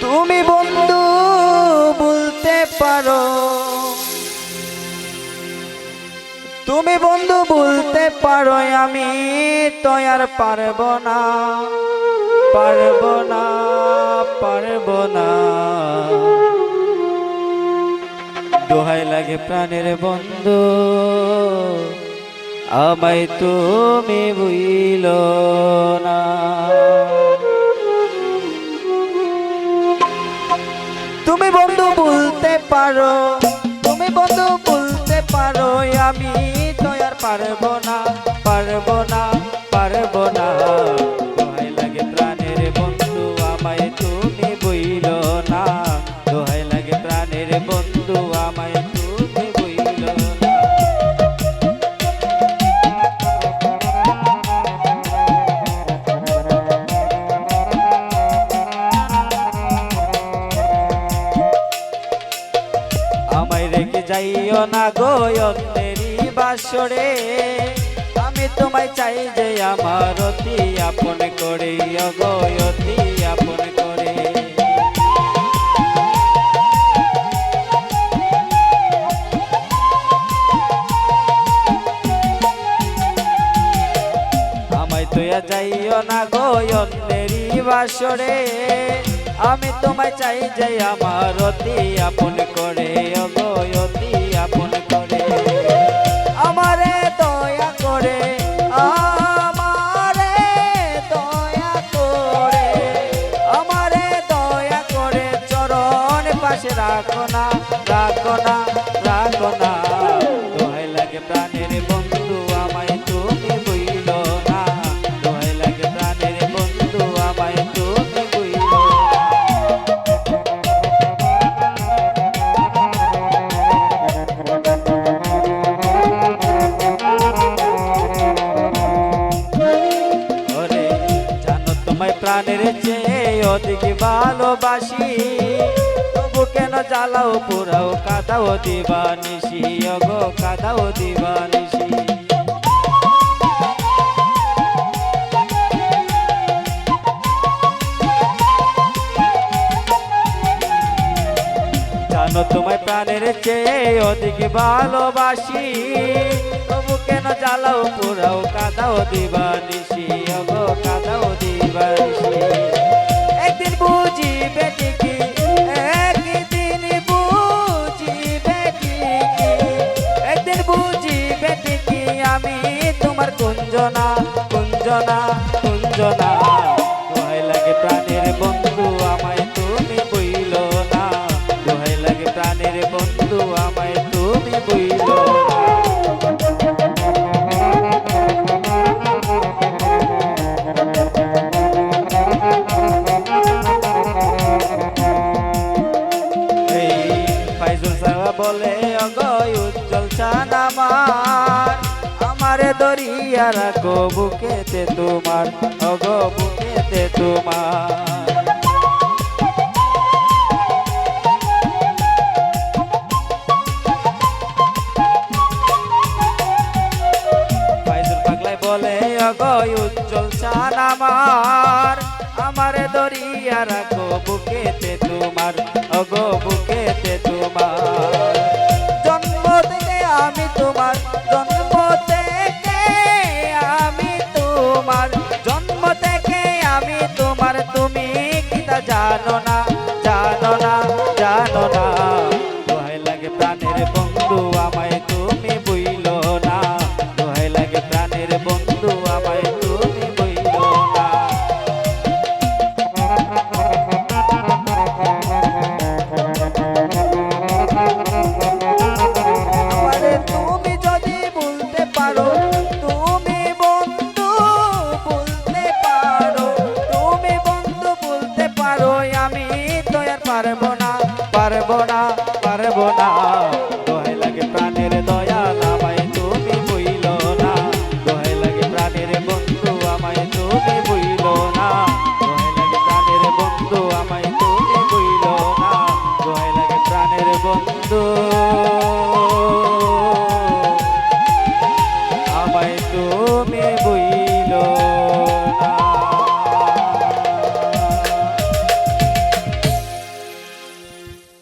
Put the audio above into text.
তুমি বন্ধু বলতে পারো, তুমি বন্ধু বলতে পারো, আমি তো আর পারবো না, পারবো না, পারবো না। দোহাই লাগে প্রাণের বন্ধু, আমায় তুমি বুঝিলো না। তুমি বন্ধু বলতে পারো, তুমি বন্ধু বলতে পারো, আমি তো আর পারবো না, পারবো না, পারবো না। দোহাই লাগে প্রাণের বন্ধু, আমায় তুমি বুঝিলো না। দোহাই লাগে প্রাণের বন্ধু, আমায় তুমি বুঝিলো না। আমায় রেখে যাইও না গো অন্যেরই বাসরে, আমি তোমায় চাই যে আমার অতি আপন করে, অগো অতি আপন করে। আমায় তোয়া যাইও না গো অন্যেরই বাসরে, আমি তোমায় চাই যে আমার অতি আপন করে, অগো অতি আপন করে। আমারে দয়া করে, আমারে দয়া করে, আমারে দয়া করে চরণ পাশে রাখো না, রাখো না, রাখো না। দোহাই লাগে প্রাণের বন্ধু, আমায় তুমি বুঝিলো না। দোহাই লাগে প্রাণের বন্ধু, আমায় তুমি বুঝিলো না। ওরে জানো তোমায় প্রাণের চেয়ে অধিক ভালোবাসি, তবু কেন জ্বালাও পুরাও কাঁদাও দিবানিসি, অগো কাঁদাও দিবানিসি। জানো তোমায় প্রাণের চেয়ে অধিক ভালোবাসি, তবু কেন জ্বালাও পুরাও কাঁদাও দিবানিসি, অগো কাঁদাও দিবানিসি। একদিন বুঝিবে ঠিকই, একদিন বুঝিবে ঠিকই, একদিন বুঝিবে ঠিকই, আমি তোমার কুঞ্জনা, কুঞ্জনা, কুঞ্জনা। দোহাই লাগে প্রাণের বন্ধু, আমায় তুমি বুঝিলো না। দোহাই লাগে প্রাণের বন্ধু, আমায় তুমি বুঝিলো না। বলে অগয় উজ্জ্বল চান আমার, আমারে দরিয়া রাখো বুকেতে তোমার, অগো বুকেতে তোমার। ফাইজুল পাগলাই বলে অগয় উজ্জ্বল চান আমার, আমারে দরিয়া রাখো বুকেতে তোমার, অগো বুকেতে তোমার। জন্ম থেকে আমি তোমার, জন্ম থেকে আমি তোমার, জন্ম থেকে আমি তোমার, তুমি কি তা জানো না, জানো না, জানো না। দোহাই লাগে প্রাণের বন্ধু, আমায় তুমি বুঝিলো না। দোহাই লাগে প্রাণের বন্ধু, আমায় তুমি বুঝিলো না। আমারে তুমি যদি বলতে পারো, তুমি বন্ধু বলতে পারো, তুমি বন্ধু বলতে পারো, আমি তো আর পারবো না, পারবো না, পারবো না।